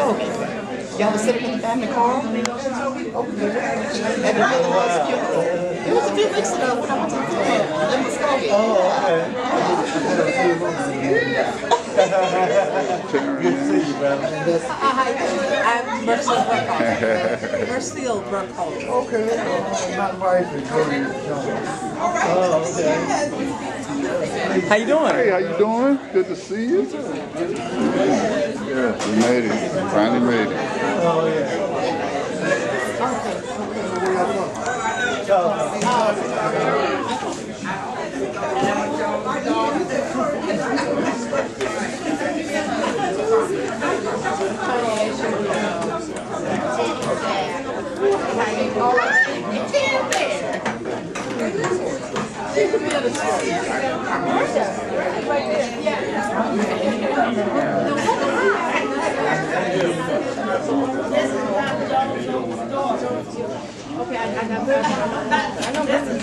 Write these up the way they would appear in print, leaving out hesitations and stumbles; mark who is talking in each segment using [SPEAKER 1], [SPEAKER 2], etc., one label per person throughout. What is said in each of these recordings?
[SPEAKER 1] Muskogee. Y'all was sitting in the family car? Oh, good. And the weather was beautiful. It was a few weeks ago when I went to the club in Muskogee.
[SPEAKER 2] Oh, okay. Good to see you, brother.
[SPEAKER 3] I'm Mercedes Burkholder. Mercedes Burkholder.
[SPEAKER 2] Okay. My wife is Jody Jones. Oh, okay.
[SPEAKER 4] How you doing?
[SPEAKER 5] Hey, how you doing? Good to see you. Yeah, we made it. We finally made it.
[SPEAKER 2] Oh, yeah.
[SPEAKER 3] Okay, I know this is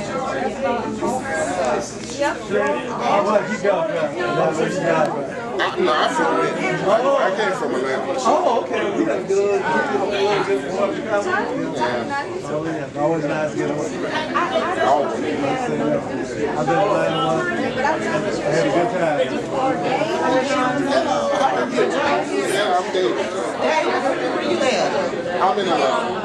[SPEAKER 2] How about you go, bro?
[SPEAKER 5] No, I'm from Atlanta. I came from Atlanta.
[SPEAKER 2] Oh, okay. We got good. So, yeah, always nice to get away. I've been playing one. I had a good time.
[SPEAKER 5] Yeah, I'm David.
[SPEAKER 1] Where you live?
[SPEAKER 5] I'm in Atlanta.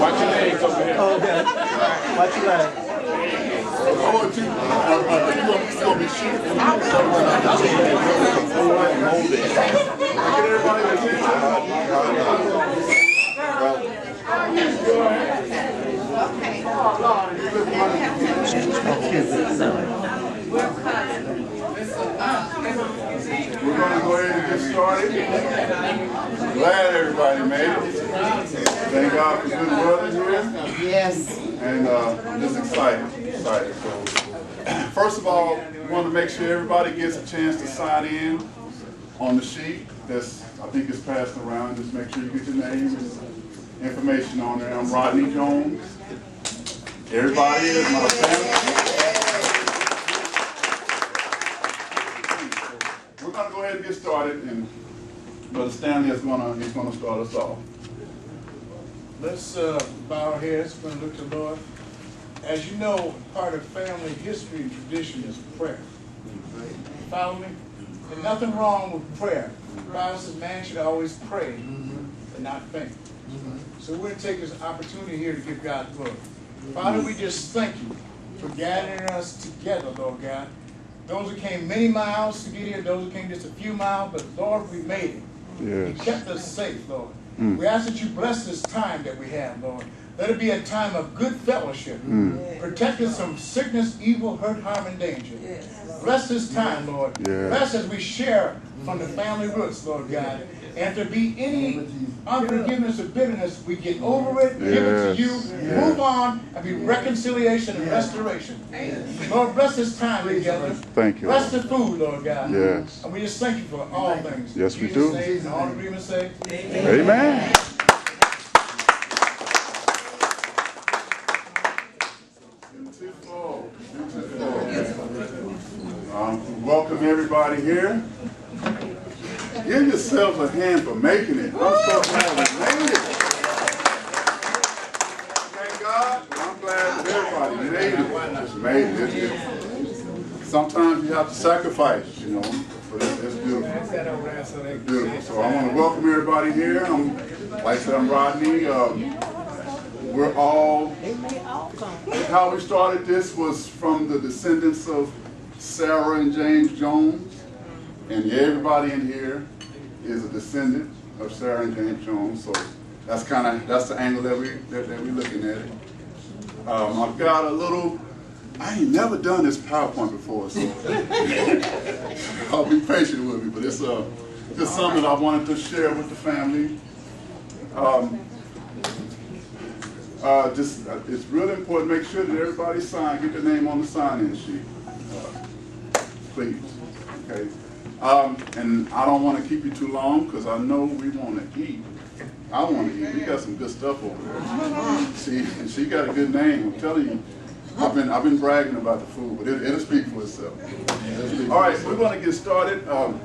[SPEAKER 6] Watch your legs over here.
[SPEAKER 2] Oh, okay. Watch your legs.
[SPEAKER 5] I want you. You're going to be shooting. We're going to go ahead and get started. Glad everybody made it. Thank God for good weather here.
[SPEAKER 1] Yes.
[SPEAKER 5] And I'm just excited. So, first of all, we want to make sure everybody gets a chance to sign in on the sheet. I think it's passed around. Just make sure you get your name and information on there. I'm Rodney Jones. Everybody is my family. We're going to go ahead and get started, and Brother Stanley is going to start us off.
[SPEAKER 7] Let's bow our heads. We're going to look to the Lord. As you know, part of family history and tradition is prayer. Follow me? There's nothing wrong with prayer. The Bible says man should always pray and not faint. So we're going to take this opportunity here to give God glory. Father, we just thank you for gathering us together, Lord God. Those who came many miles to get here, those who came just a few miles, but Lord, we made it.
[SPEAKER 5] Yes.
[SPEAKER 7] You kept us safe, Lord. We ask that you bless this time that we have, Lord. Let it be a time of good fellowship. Protect us from sickness, evil, hurt, harm, and danger. Bless this time, Lord. Bless as we share from the family roots, Lord God. And if there be any unforgiveness or bitterness, we get over it, give it to you, move on, and be reconciliation and restoration. Lord, bless this time together.
[SPEAKER 5] Thank you.
[SPEAKER 7] Bless the food, Lord God.
[SPEAKER 5] Yes.
[SPEAKER 7] And we just thank you for all things.
[SPEAKER 5] Yes, we
[SPEAKER 7] Jesus'
[SPEAKER 5] do.
[SPEAKER 7] name, and all agreements say,
[SPEAKER 5] Amen. Welcome everybody here. Give yourselves a hand for making it. I'm so glad we made it. Thank God. I'm glad that everybody made it. Just made it. It's sometimes you have to sacrifice, you know, but it's beautiful. It's beautiful. So I want to welcome everybody here. Like I said, I'm Rodney. We're all, how we started this was from the descendants of Sarah and James Jones. And everybody in here is a descendant of Sarah and James Jones. So that's the angle that we're looking at it. I've got a little, I ain't never done this PowerPoint before, so I'll be patient with me. But it's just something that I wanted to share with the family. It's really important. Make sure that everybody sign. Get their name on the sign-in sheet, please. Okay. And I don't want to keep you too long because I know we want to eat. I want to eat. We got some good stuff over there. She got a good name. I'm telling you. I've been bragging about the food, but it'll speak for itself. All right, so we're going to get started on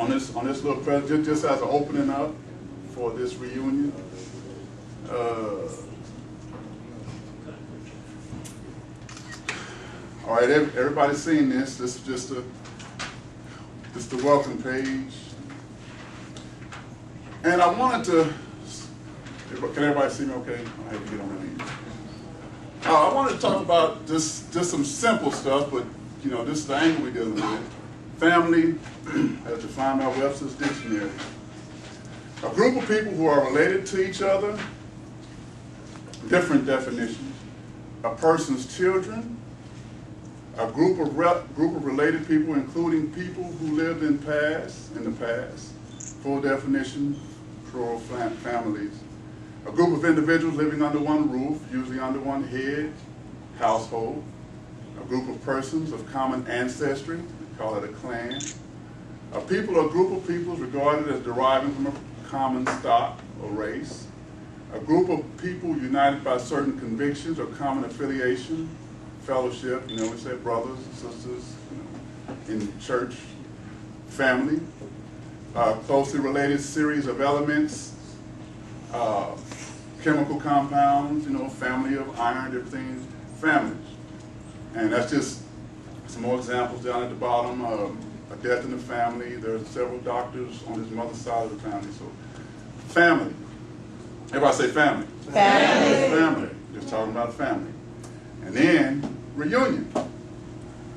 [SPEAKER 5] this little present, just as an opening up for this reunion. All right, everybody's seen this. This is just the welcome page. And I wanted to, can everybody see me okay? I have to get on my knees. I wanted to talk about just some simple stuff, but you know, this is the angle we're dealing with. Family, as defined by Webster's Dictionary. A group of people who are related to each other, different definitions. A person's children, a group of related people, including people who lived in the past. Full definition, plural families. A group of individuals living under one roof, usually under one head, household. A group of persons of common ancestry, we call it a clan. A people or group of peoples regarded as deriving from a common stock or race. A group of people united by certain convictions or common affiliation, fellowship, you know, we say brothers and sisters, you know, in church, family. Closely related series of elements, chemical compounds, you know, family of iron, everything, families. And that's just some more examples down at the bottom. A death in the family. There's several doctors on his mother's side of the family. So, family. Everybody say family.
[SPEAKER 1] Family.
[SPEAKER 5] Family. Just talking about family. And then reunion.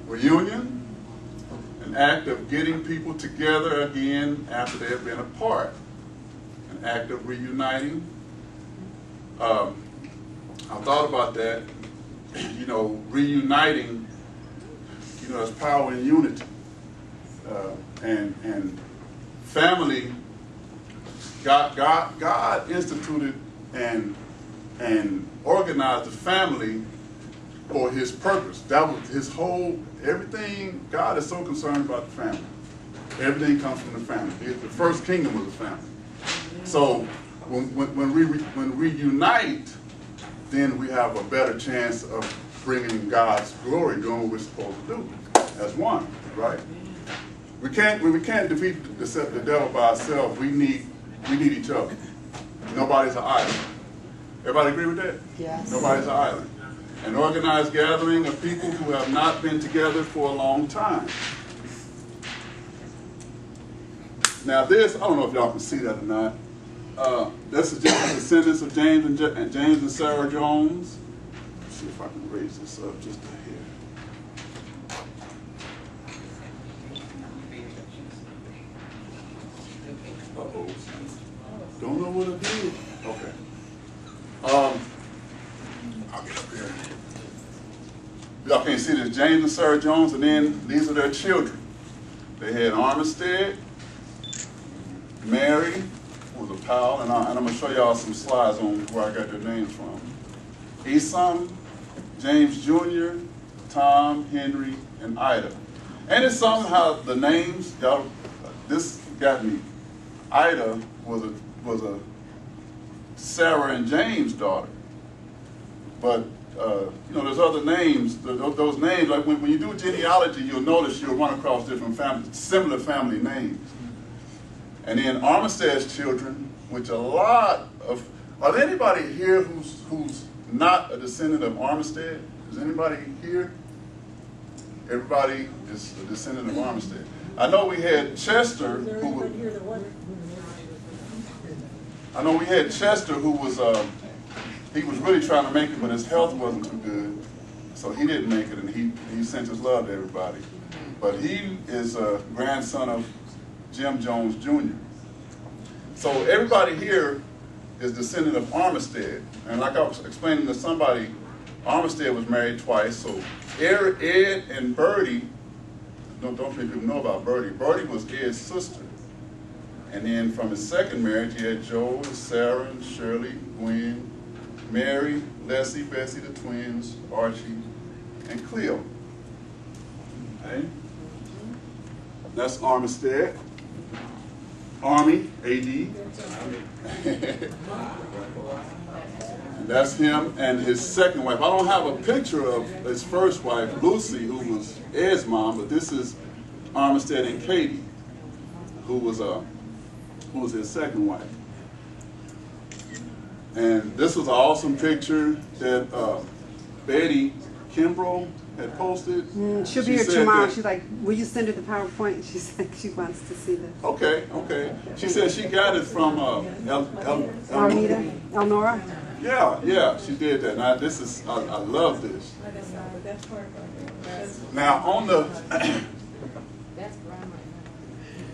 [SPEAKER 5] Reunion, an act of getting people together again after they have been apart. An act of reuniting. I thought about that. You know, reuniting, you know, there's power in unity. And family, God instituted and organized the family for his purpose. That was his whole, everything. God is so concerned about the family. Everything comes from the family. The first kingdom was the family. So when we unite, then we have a better chance of bringing God's glory, doing what we're supposed to do as one, right? We can't defeat the devil by ourselves. We need each other. Nobody's an island. Everybody agree with that?
[SPEAKER 1] Yes.
[SPEAKER 5] Nobody's an island. An organized gathering of people who have not been together for a long time. Now this, I don't know if y'all can see that or not. This is just the descendants of James and Sarah Jones. Let's see if I can raise this up just a hair. Uh-oh. Don't know what I did. Okay. I'll get up here. Y'all can't see this. James and Sarah Jones, and then these are their children. They had Armistead, Mary, who was a pal, and I'm going to show y'all some slides on where I got their names from. Esom, James Jr., Tom, Henry, and Ida. And it's somehow the names, y'all, this got me. Ida was a Sarah and James' daughter. But, you know, there's other names, those names, like when you do genealogy, you'll notice you'll run across different families, similar family names. And then Armistead's children, which a lot of, are there anybody here who's not a descendant of Armistead? Is anybody here? Everybody is a descendant of Armistead. I know we had Chester, who was, he was really trying to make it, but his health wasn't too good, so he didn't make it, and he sent his love to everybody. But he is a grandson of Jim Jones Jr. So everybody here is descendant of Armistead, and like I was explaining to somebody, Armistead was married twice, so Ed and Bertie, don't many people know about Bertie. Bertie was Ed's sister, And then from his second marriage, he had Joe, Sarah, and Shirley, Gwen, Mary, Leslie, Bessie, the twins, Archie, and Cleo. Okay. That's Armistead. Army, A.D. And that's him and his second wife. I don't have a picture of his first wife, Lucy, who was Ed's mom, but this is Armistead and Katie, who was his second wife. And this was an awesome picture that Betty Kimbrough had posted.
[SPEAKER 8] She'll be here tomorrow. She's like, will you send her the PowerPoint? She's like, she wants to see the.
[SPEAKER 5] Okay. She said she got it from
[SPEAKER 8] Elnora?
[SPEAKER 5] Yeah, she did that. Now this is, I love this. Now on the,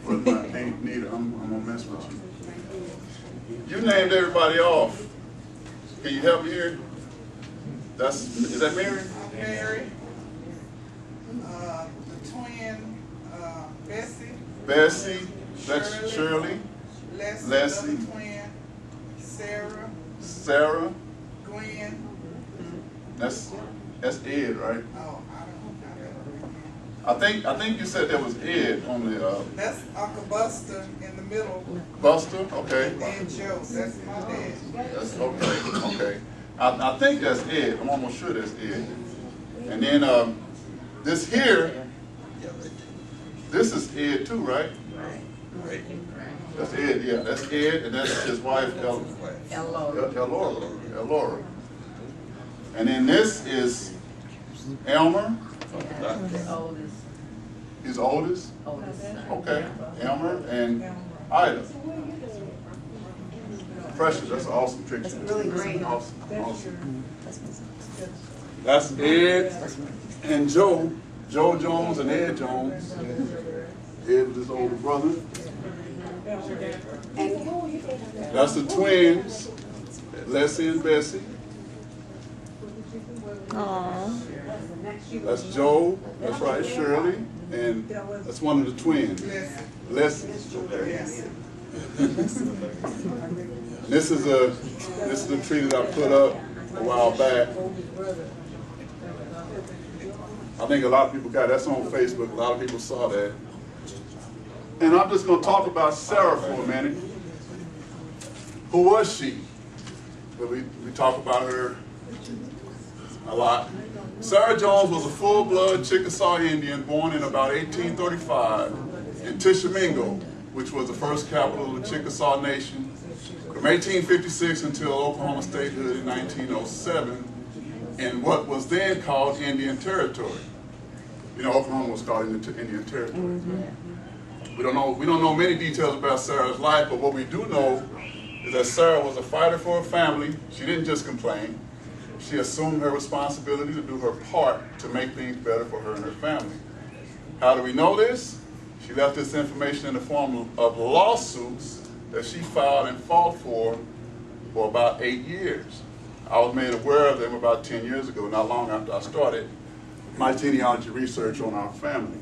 [SPEAKER 5] Nita, I'm gonna mess with you. You named everybody off. Can you help me here? Is that Mary?
[SPEAKER 1] Mary, the twin,
[SPEAKER 5] Bessie, that's Shirley, Leslie,
[SPEAKER 1] the twin,
[SPEAKER 5] Sarah,
[SPEAKER 1] Gwen.
[SPEAKER 5] that's Ed, right?
[SPEAKER 1] Oh, I
[SPEAKER 5] I think you said there was Ed on the
[SPEAKER 1] That's Uncle Buster in the middle,
[SPEAKER 5] Buster. Okay,
[SPEAKER 1] and Joe. That's my dad.
[SPEAKER 5] that's okay. I think that's Ed. I'm almost sure that's Ed. And then this here, this is Ed too, right? Right. That's Ed. Yeah, that's Ed, and that's his wife, Elora. And then this is Elmer. His oldest? Okay. Elmer and Ida. Precious, that's an awesome picture. That's
[SPEAKER 8] really great.
[SPEAKER 5] Awesome. That's Ed and Joe Jones and Ed Jones. Ed was his older brother. That's the twins, Leslie and Bessie. That's Joe, that's right, Shirley, and that's one of the twins, Leslie. Okay. This is a tree that I put up a while back. I think a lot of people got that's on Facebook. A lot of people saw that. And I'm just going to talk about Sarah for a minute. Who was she? But we talk about her a lot. Sarah Jones was a full-blood Chickasaw Indian born in about 1835 in Tishomingo, which was the first capital of the Chickasaw Nation, from 1856 until Oklahoma statehood in 1907, in what was then called Indian Territory. You know, Oklahoma was called Indian Territory. We don't know many details about Sarah's life, but what we do know is that Sarah was a fighter for her family. She didn't just complain. She assumed her responsibility to do her part to make things better for her and her family. How do we know this? She left this information in the form of lawsuits that she filed and fought for about 8 years. I was made aware of them about 10 years ago, not long after I started my genealogy research on our family.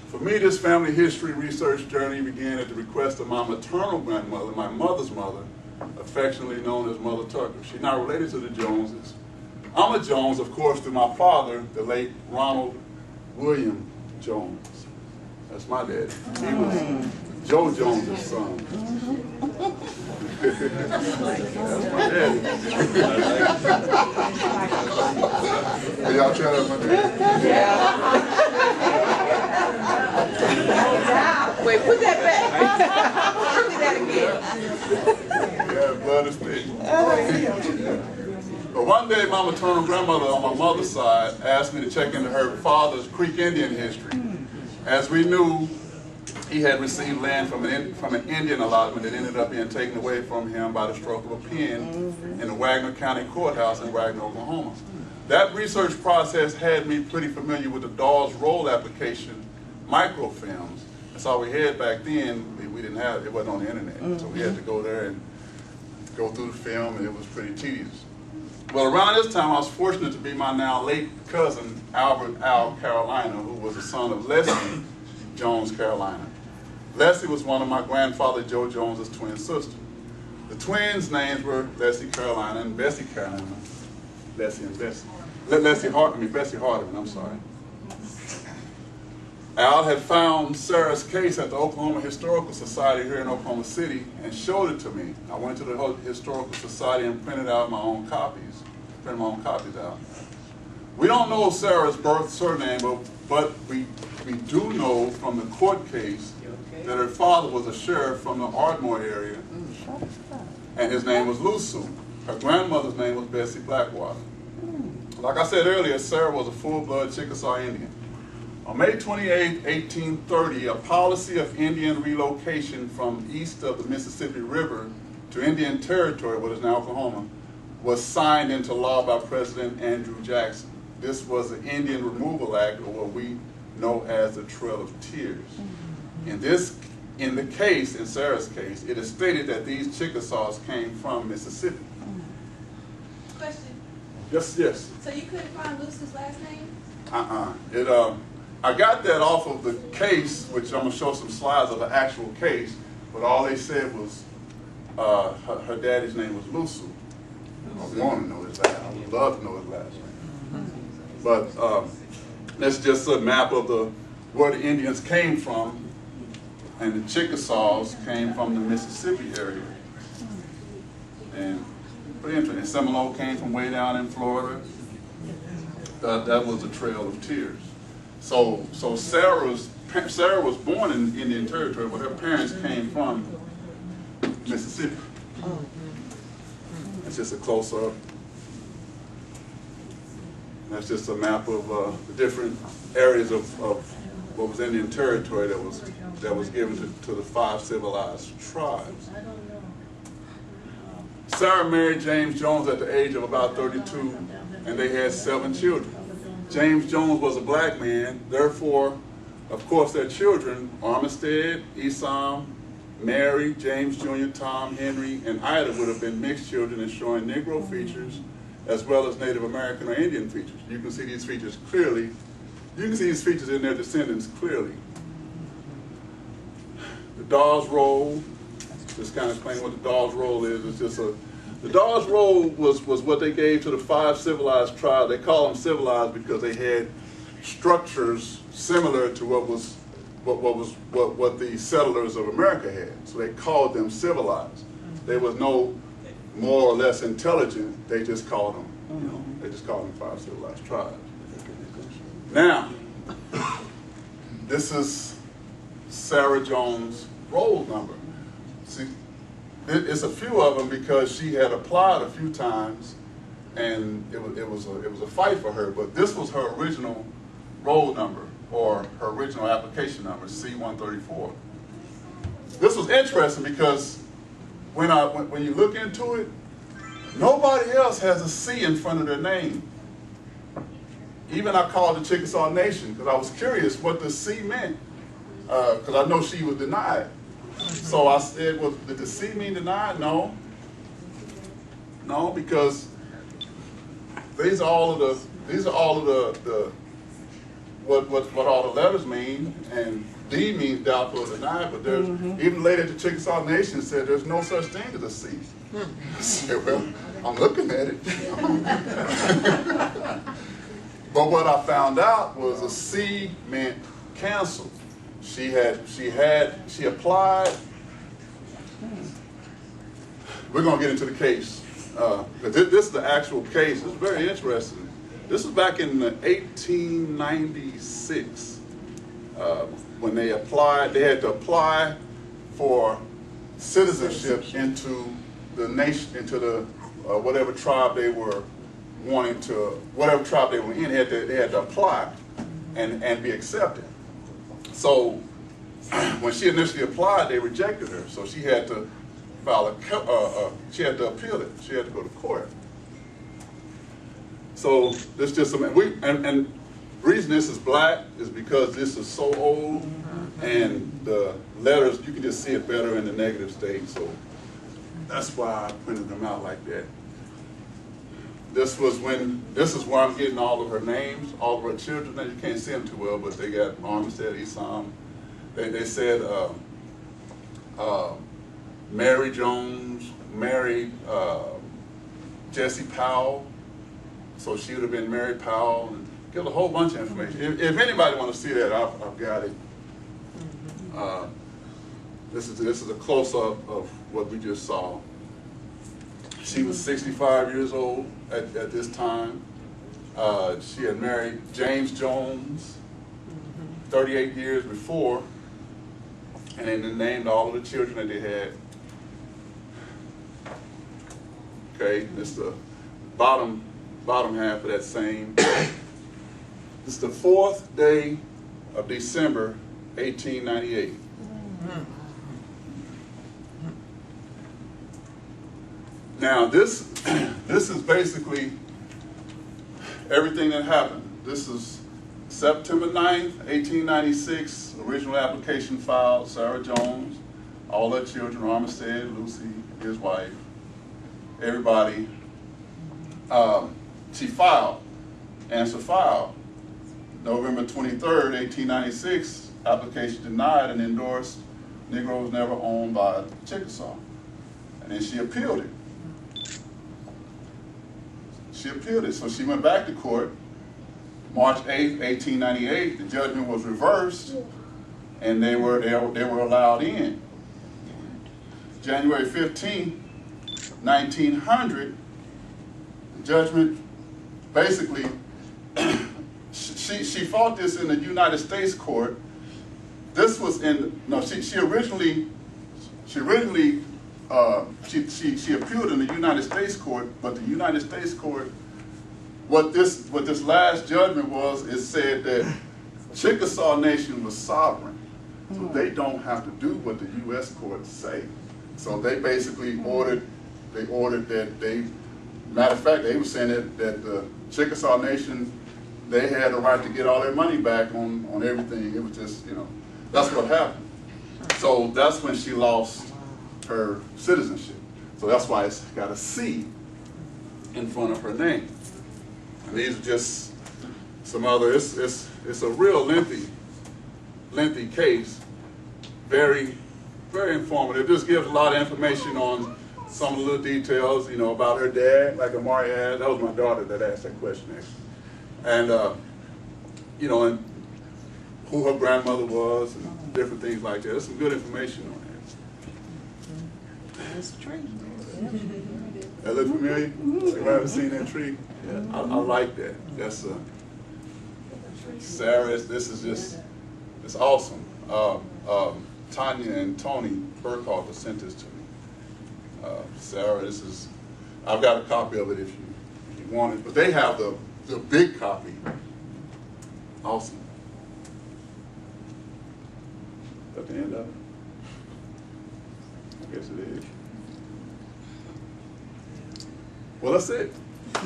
[SPEAKER 5] For me, this family history research journey began at the request of my maternal grandmother, my mother's mother, affectionately known as Mother Tucker. She's not related to the Joneses. I'm a Jones, of course, through my father, the late Ronald William Jones. That's my dad. He was Joe Jones' son. That's my daddy. Hey, y'all try that, my dad?
[SPEAKER 3] Wait, put that back. Put that again.
[SPEAKER 5] Yeah, blood is thick. But one day, my maternal grandmother on my mother's side asked me to check into her father's Creek Indian history. As we knew, he had received land from an Indian allotment that ended up being taken away from him by the stroke of a pen in the Wagner County Courthouse in Wagner, Oklahoma. That research process had me pretty familiar with the Dawes Roll application microfilms. That's all we had back then. We didn't have it, wasn't on the internet. So we had to go there and go through the film, and it was pretty tedious. Well, around this time, I was fortunate to be my now late cousin, Albert Al Carolina, who was the son of Leslie Jones Carolina. Leslie was one of my grandfather Joe Jones's twin sisters. The twins' names were Leslie Carolina and Bessie Carolina. Bessie Hardeman, I'm sorry. Al had found Sarah's case at the Oklahoma Historical Society here in Oklahoma City and showed it to me. I went to the Historical Society and printed out my own copies. Printed my own copies out. We don't know Sarah's birth surname, but we do know from the court case that her father was a sheriff from the Ardmore area, and his name was Lusu. Her grandmother's name was Bessie Blackwater. Like I said earlier, Sarah was a full-blood Chickasaw Indian. On May 28, 1830, a policy of Indian relocation from east of the Mississippi River to Indian Territory, what is now Oklahoma, was signed into law by President Andrew Jackson. This was the Indian Removal Act, or what we know as the Trail of Tears. In the case, in Sarah's case, it is stated that these Chickasaws came from Mississippi.
[SPEAKER 3] Question.
[SPEAKER 5] Yes.
[SPEAKER 3] So you couldn't find Lucy's last name?
[SPEAKER 5] I got that off of the case, which I'm going to show some slides of the actual case, but all they said was her daddy's name was Lusu. I want to know his last name. I would love to know his last name. But that's just a map of where the Indians came from, and the Chickasaws came from the Mississippi area. And pretty interesting. Seminole came from way down in Florida. That was the Trail of Tears. So Sarah was born in Indian Territory, but her parents came from Mississippi. It's just a close-up. That's just a map of the different areas of what was Indian Territory that was given to the 5 civilized tribes. Sarah married James Jones at the age of about 32, and they had 7 children. James Jones was a black man, therefore, of course, their children, Armistead, Esam, Mary, James Jr., Tom, Henry, and Ida would have been mixed children and showing Negro features as well as Native American or Indian features. You can see these features clearly. You can see these features in their descendants clearly. The Dawes Roll, just kind of explain what the Dawes Roll is. It's just the Dawes Roll was what they gave to the 5 civilized tribes. They call them civilized because they had structures similar to what the settlers of America had. So they called them civilized. There was no more or less intelligent. They just called them, they just called them 5 civilized tribes. Now, this is Sarah Jones' roll number. See, it's a few of them because she had applied a few times, and it was a fight for her. But this was her original roll number, or her original application number, C-134. This was interesting because when you look into it, nobody else has a C in front of their name. Even I called the Chickasaw Nation because I was curious what the C meant, because I know she was denied. So I said, well, did the C mean denied? No. No, because these are all of the what all the letters mean, and D means doubtful or denied, but there's even later the Chickasaw Nation said there's no such thing as a C. I said, well, I'm looking at it. But what I found out was a C meant canceled. She applied. We're going to get into the case. This is the actual case. It's very interesting. This was back in 1896 when they applied. They had to apply for citizenship into the nation, into the whatever tribe they were wanting to, whatever tribe they were in. They had to apply and be accepted. So when she initially applied, they rejected her. So she had to file she had to appeal it. She had to go to court. So this just some, and reason this is black is because this is so old, and the letters, you can just see it better in the negative state. So that's why I printed them out like that. This is where I'm getting all of her names, all of her children. Now you can't see them too well, but they got Armistead, Esam. They said Mary Jones married Jesse Powell, so she would have been Mary Powell, and give a whole bunch of information. If anybody want to see that, I've got it. This is a close-up of what we just saw. She was 65 years old at this time. She had married James Jones 38 years before, and then they named all of the children that they had. Okay, this is the bottom half of that same. This is the 4th day of December, 1898. Now this is basically everything that happened. This is September 9th, 1896, original application filed, Sarah Jones, all her children, Armistead, Lucy, his wife, everybody. She filed, answer filed, November 23rd, 1896, application denied and endorsed, Negroes never owned by Chickasaw. And then she appealed it. She appealed it, so she went back to court. March 8th, 1898, the judgment was reversed, and they were allowed in. January 15th, 1900, the judgment basically, she fought this in the United States court. This was in, no, she originally appealed in the United States court, but the United States court, what this last judgment was, it said that Chickasaw Nation was sovereign, so they don't have to do what the U.S. courts say. So they basically ordered that they, matter of fact, they were saying that the Chickasaw Nation, they had the right to get all their money back on everything. It was just, you know, that's what happened. So that's when she lost her citizenship. So that's why it's got a C in front of her name. And these are just some other, it's a real lengthy case, very, very informative. It just gives a lot of information on some of the little details, you know, about her dad, like Amari asked. That was my daughter that asked that question, actually. And, you know, and who her grandmother was and different things like that. There's some good information on that.
[SPEAKER 1] It's a tree.
[SPEAKER 5] That look familiar? Anybody seen that tree? Yeah, I like that. That's Sarah. This is just, it's awesome. Tanya and Tony Burkhalter sent this to me. Sarah, this is, I've got a copy of it if you want it, but they have the big copy. Awesome. At the end of it? I guess it is. Well, that's it. I'll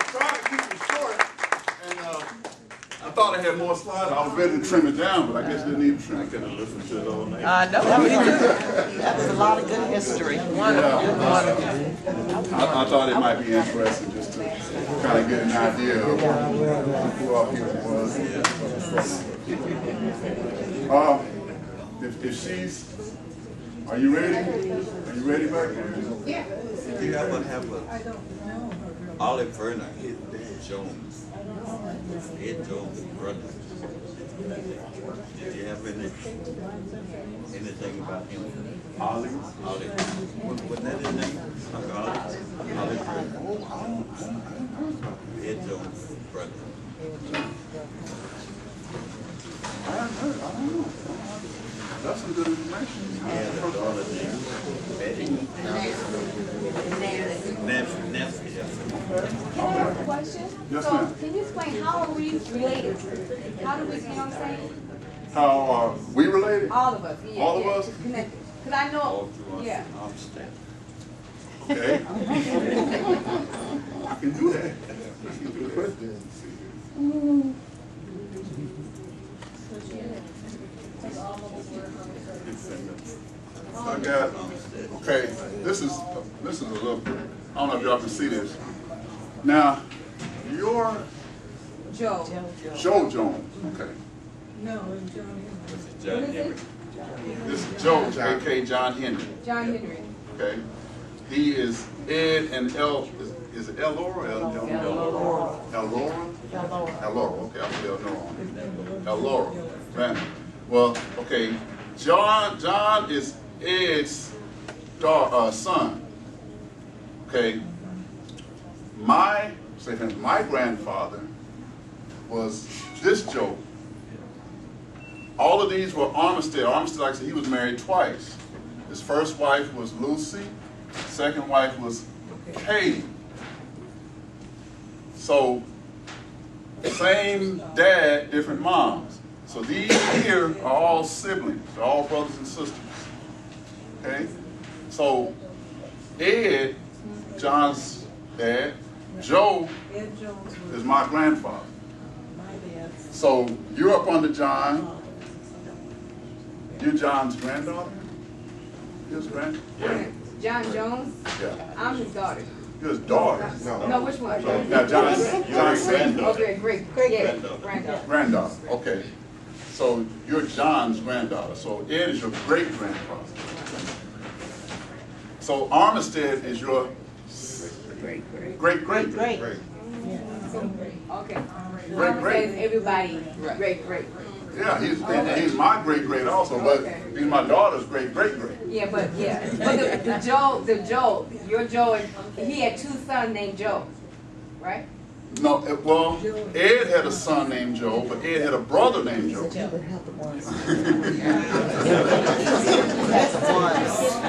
[SPEAKER 5] try to keep it short, and I thought I had more slides. I was ready to trim it down, but I guess they need to trim it. I couldn't listen to it all night.
[SPEAKER 1] No, that was a lot of good history. Wonderful.
[SPEAKER 5] I thought it might be interesting just to kind of get an idea of who our people was. If she's, are you ready? Are you ready back there?
[SPEAKER 9] Yeah. Did you ever have a Olive Verner, Ed Jones? Ed Jones' brother. Did you have anything about him?
[SPEAKER 5] Olive?
[SPEAKER 9] Olive. Wasn't that his name? Olive Verner. Ed Jones' brother.
[SPEAKER 5] I don't know. That's some good information.
[SPEAKER 9] He had a daughter named Betty. Nancy.
[SPEAKER 10] I have a question.
[SPEAKER 5] Yes,
[SPEAKER 10] so,
[SPEAKER 5] ma'am.
[SPEAKER 10] can you explain how are we related? How do we, you know what I'm saying?
[SPEAKER 5] How are we related?
[SPEAKER 10] All of us. Yeah,
[SPEAKER 5] All of us?
[SPEAKER 10] Connected. Because I know,
[SPEAKER 9] All to us.
[SPEAKER 10] yeah.
[SPEAKER 9] Armstead.
[SPEAKER 5] Okay. I can do that. That's a good question. I got, okay, this is a little, I don't know if y'all can see this. Now, your
[SPEAKER 3] Joe.
[SPEAKER 5] Joe Jones. Okay.
[SPEAKER 9] John Henry.
[SPEAKER 5] This is Joe, aka John Henry.
[SPEAKER 3] John Henry.
[SPEAKER 5] Okay. He is Ed and is it Elora or Elora? Elora? Elora. Okay, I'll put Elora on it. Elora. Right. Well, okay. John is Ed's son. Okay. My grandfather was this Joe. All of these were Armistead. Armistead, like I said, he was married twice. His first wife was Lucy. Second wife was Katie. So, same dad, different moms. So these here are all siblings. They're all brothers and sisters. Okay? So, Ed, John's dad, Joe is my grandfather. So, you're up under John. You're John's granddaughter? You're his granddaughter?
[SPEAKER 3] Yeah. John Jones?
[SPEAKER 5] Yeah.
[SPEAKER 3] I'm his daughter.
[SPEAKER 5] You're his daughter?
[SPEAKER 3] No, which one?
[SPEAKER 5] Now, John's senior.
[SPEAKER 3] Okay, great. Yeah, granddaughter.
[SPEAKER 5] Granddaughter, okay. So you're John's granddaughter. So Ed is your great-grandfather. So Armistead is your great-great.
[SPEAKER 3] Okay.
[SPEAKER 5] Great.
[SPEAKER 3] Everybody, great.
[SPEAKER 5] Yeah, he's my great-great also, but he's my daughter's great-great-great.
[SPEAKER 3] Yeah, but the Joe, your Joe, he had two sons named Joe, right?
[SPEAKER 5] No, well, Ed had a son named Joe, but Ed had a brother named Joe.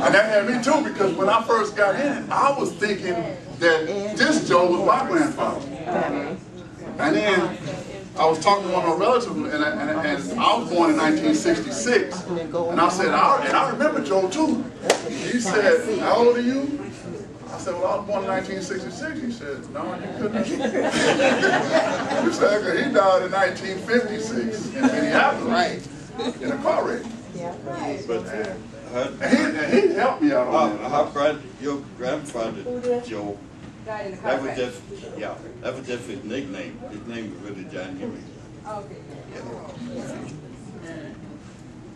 [SPEAKER 5] And that had me too, because when I first got in, I was thinking that this Joe was my grandfather. And then I was talking to one of my relatives, and I was born in 1966. And I said, I remember Joe too. He said, how old are you? I said, well, I was born in 1966. He said, no, you couldn't. He said, he died in 1956 in Minneapolis in a car wreck.
[SPEAKER 9] But
[SPEAKER 5] And he helped me out on that.
[SPEAKER 9] your grandfather, Joe,
[SPEAKER 3] Died in the car
[SPEAKER 9] that was
[SPEAKER 3] wreck.
[SPEAKER 9] that was just his nickname. His name was really John Henry.
[SPEAKER 3] Okay.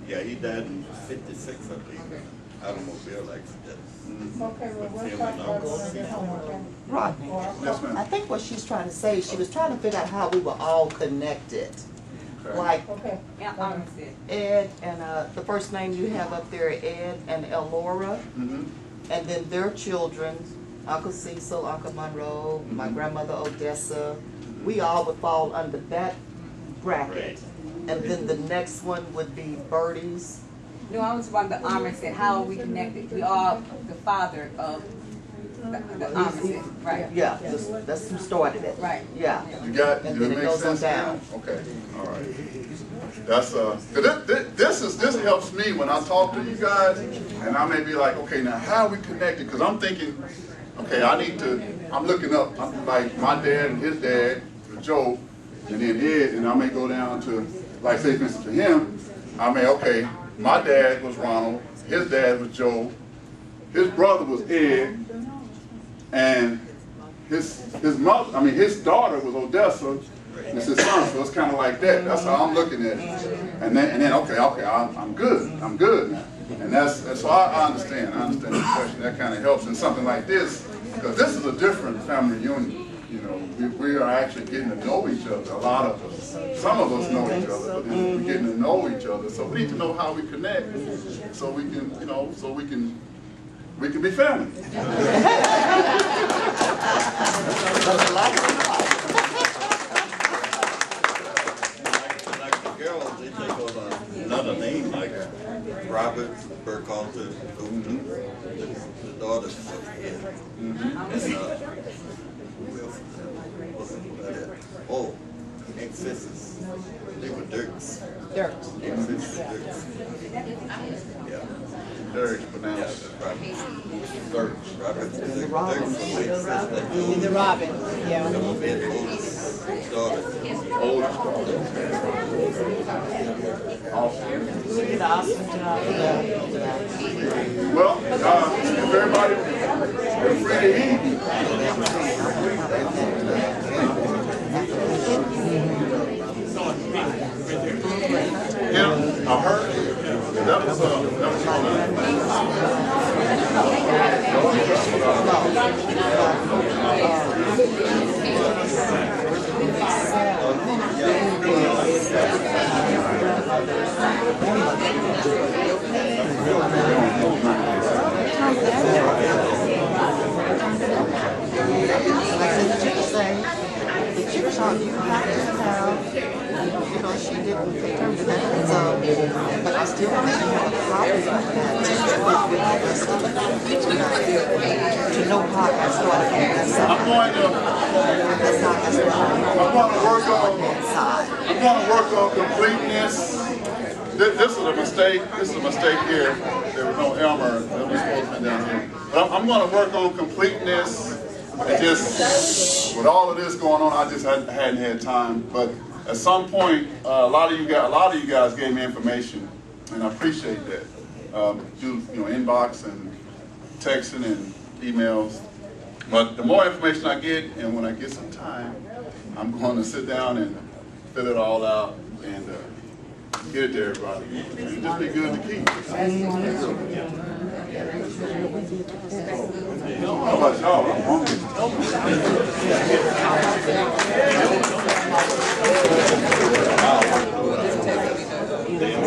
[SPEAKER 9] Yeah, he died in '56, I think. Automobile accident.
[SPEAKER 1] Rodney,
[SPEAKER 5] Yes, ma'am.
[SPEAKER 1] I think what she's trying to say, she was trying to figure out how we were all connected. Like
[SPEAKER 3] Yeah, Armistead.
[SPEAKER 1] Ed and the first name you have up there, Ed and Elora, and then their children, Uncle Cecil, Uncle Monroe, my grandmother Odessa, we all would fall under that bracket. And then the next one would be Bertie's.
[SPEAKER 3] No, I was about the Armistead. How are we connected? We are the father of the Armistead, right?
[SPEAKER 1] Yeah, that's who started it.
[SPEAKER 3] Right.
[SPEAKER 1] Yeah.
[SPEAKER 5] You got,
[SPEAKER 1] And
[SPEAKER 5] it
[SPEAKER 1] then it
[SPEAKER 5] makes
[SPEAKER 1] goes on
[SPEAKER 5] sense
[SPEAKER 1] down.
[SPEAKER 5] now? Okay, all right. That's, this helps me when I talk to you guys, and I may be like, okay, now how are we connected? Because I'm thinking, okay, I'm looking up, like my dad and his dad, Joe, and then Ed, and I may go down to, like say for instance to him, I may, okay, my dad was Ronald, his dad was Joe, his brother was Ed, and his daughter was Odessa, and his son, so it's kind of like that. That's how I'm looking at it. And then okay, I'm good now. And so I understand the question. That kind of helps in something like this, because this is a different family reunion. You know, we are actually getting to know each other. A lot of us, some of us know each other, but we're getting to know each other. So we need to know how we connect, so we can, we can be family.
[SPEAKER 9] Like the girls, they take on another name, like Robert Burkhalter, the daughter's and ex-sisters. They were Dirks.
[SPEAKER 1] Dirks.
[SPEAKER 9] Ex-sisters, Dirks. Yeah.
[SPEAKER 5] Dirks pronounced Dirks.
[SPEAKER 9] Robert.
[SPEAKER 1] The Robin.
[SPEAKER 9] Dirks was ex-sister.
[SPEAKER 1] The Robin, yeah.
[SPEAKER 9] That was his oldest daughter.
[SPEAKER 5] Oldest daughter. Awesome.
[SPEAKER 1] We did an awesome job.
[SPEAKER 5] Well, if everybody feel free to eat. I heard that was
[SPEAKER 1] the chip shop you have to have, you know, she didn't determine that, so, but I still think she had a problem with that, to know how I started on that side.
[SPEAKER 5] I'm going to work on completeness. This is a mistake. This is a mistake here. There was no Elmer. That was supposed to be down here. But I'm going to work on completeness. It just, with all of this going on, I just hadn't had time. But at some point, a lot of you guys gave me information, and I appreciate that. Through inbox and texting and emails. But the more information I get, and when I get some time, I'm going to sit down and fill it all out and get it to everybody. And just be good to keep. How about y'all? I'm hungry.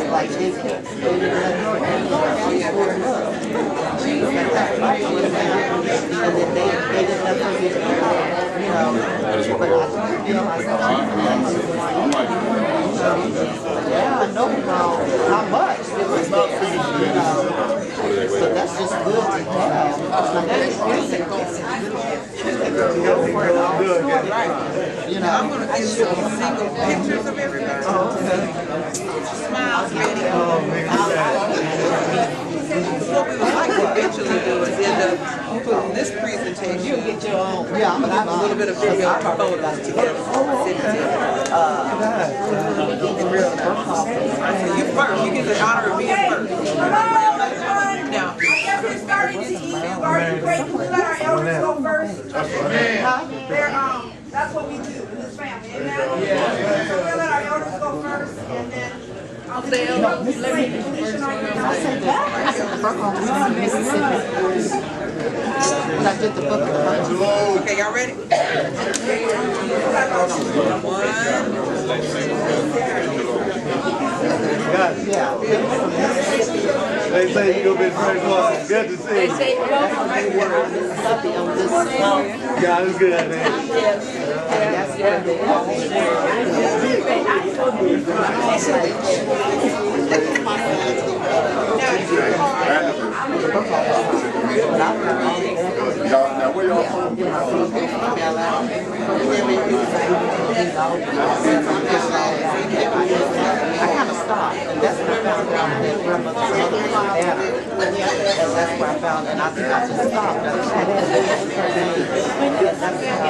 [SPEAKER 1] Like they kept and then they didn't let her get it out, you know. But I realized yeah, I know how much.
[SPEAKER 5] It's not finished.
[SPEAKER 1] But that's just good to have. You know,
[SPEAKER 11] I'm going to get some single pictures of everything. Smiles ready. What we would like to eventually do is end up putting this presentation. You get your own.
[SPEAKER 1] Yeah, I'm
[SPEAKER 11] a little bit of video and photos together. You first. You get the honor of being first. Now,
[SPEAKER 10] We started this evening. We've already prayed. We let our elders go first. That's what we do in this family. Amen. So we'll let our elders go first, and then I'll let me tradition on your
[SPEAKER 1] I said that. I said the Burke office was in Mississippi. When I did the book of the Burke.
[SPEAKER 11] okay, y'all ready?
[SPEAKER 1] Yeah.
[SPEAKER 2] They say you gonna be very close. Good to see you. God is good, man.
[SPEAKER 1] That's where they are.
[SPEAKER 5] Now where y'all from?
[SPEAKER 1] I kind of stopped, and that's when I found out that grandmother's mother was Anna. And that's where I found, and I think I just stopped.
[SPEAKER 2] Hey, good to see you.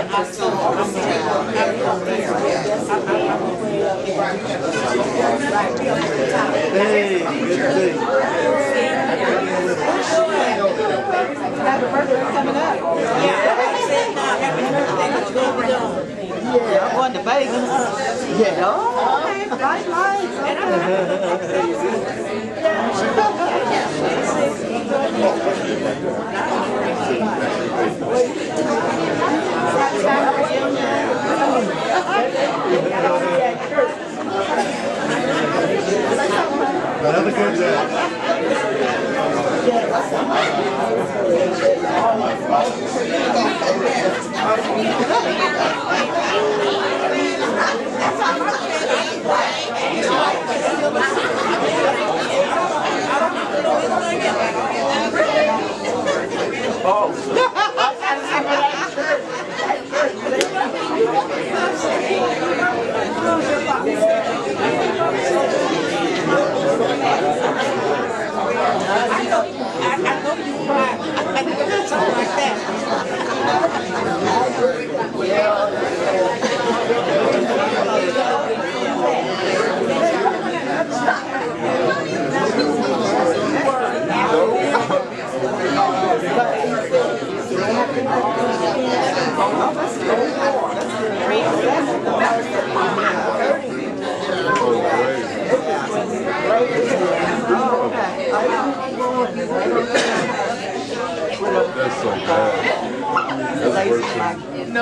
[SPEAKER 1] Happy birthday coming up. Yeah, I'm going to Vegas. Yeah. Oh, okay. Bright lights.
[SPEAKER 2] Another good job.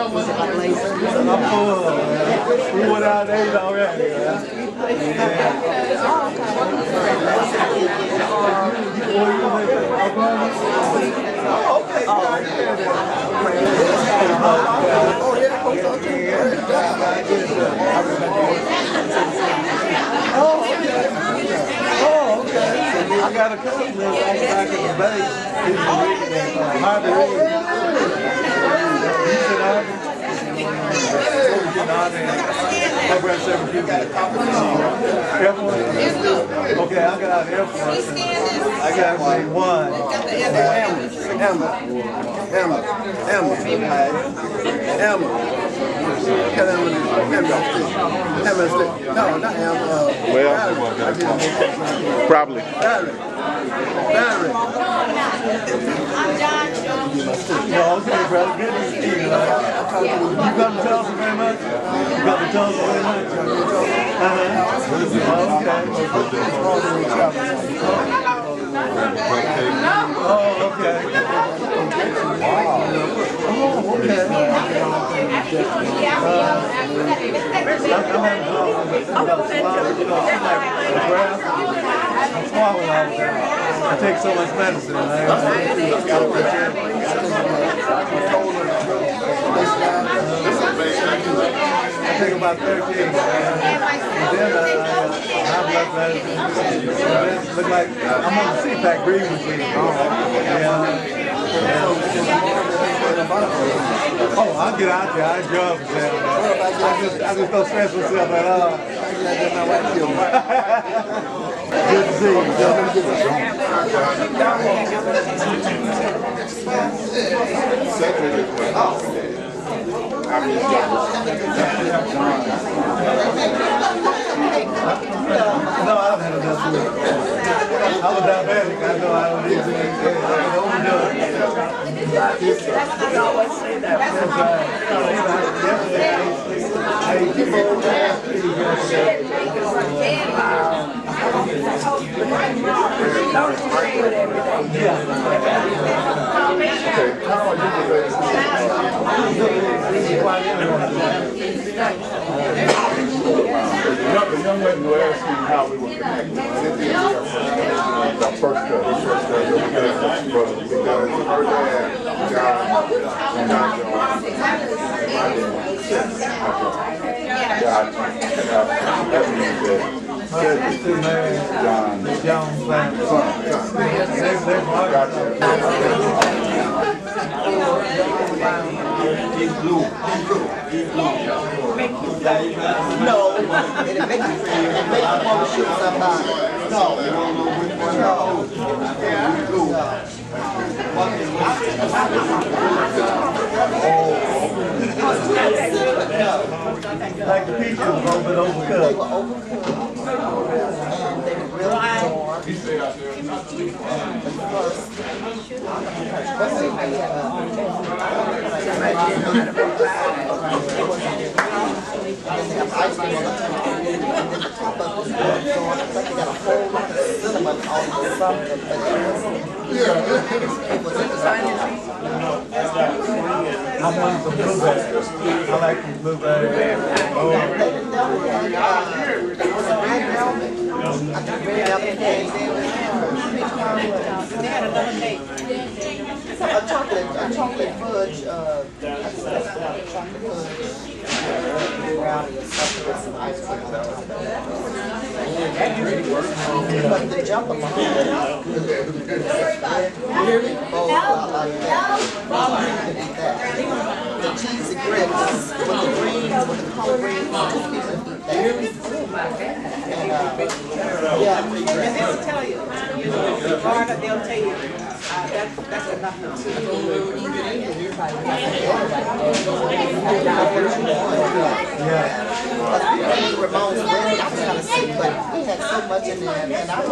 [SPEAKER 2] I'm full. We went out and ate already. I got a couple of back in the base. Harvey Reed. You said Harvey? My brother said you got a couple of Air Force? Okay, I got Air Force. I got one. No, not
[SPEAKER 6] Well, probably.
[SPEAKER 2] Barry. No, okay, brother. Good to see you. You come to Tulsa very much? You come to Tulsa very much? Oh, okay. I take so much medicine. I take about 13. And then look like I'm on the CPAC breathing machine. Oh, I'll get out there. I enjoy myself. I just don't stress myself at all. Good to see you, No, I don't have enough food. I'm a diabetic. I know I don't need to eat that. I can overdo it. I always say that. That's right. I keep on
[SPEAKER 5] The young lady was asking how we were connected. The first cousin. Because her dad, John
[SPEAKER 2] He's blue.
[SPEAKER 1] No, and it makes you want to shoot somebody. No.
[SPEAKER 2] Like the peaches, a little bit overcooked.
[SPEAKER 1] They were overcooked. And they were really warm. And they have ice cream on the top. And then the top of it is like they got a whole lot of cinnamon on something. But it was exciting.
[SPEAKER 2] I want some blueberries. I like some blueberries. Oh. A chocolate fudge, brownie or something with some ice cream on top of it. But the jump along, oh, I like that. The cheesy grits with the greens, with the collard greens, just people eat that. And yeah.
[SPEAKER 11] And they'll tell you, Florida, they'll tell you, that's enough.
[SPEAKER 1] Ramon's wedding, I was kind of sick, but we had so much in there, and I was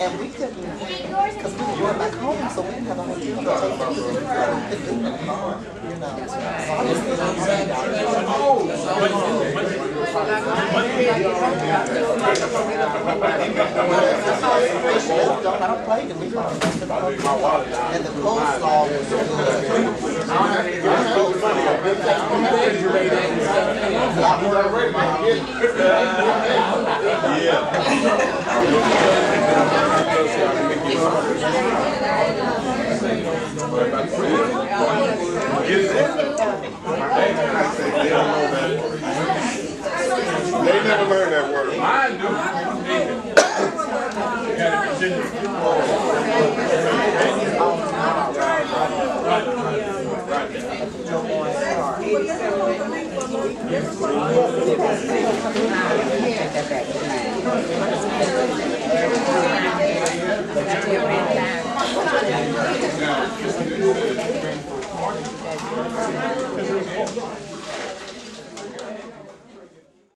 [SPEAKER 1] and we couldn't, because we were going back home, so we didn't have a hotel to take them to the car, you know. So I just didn't
[SPEAKER 2] not play the meatball. And the coleslaw was good.
[SPEAKER 5] They never learned that word.
[SPEAKER 6] I do.
[SPEAKER 2] Right.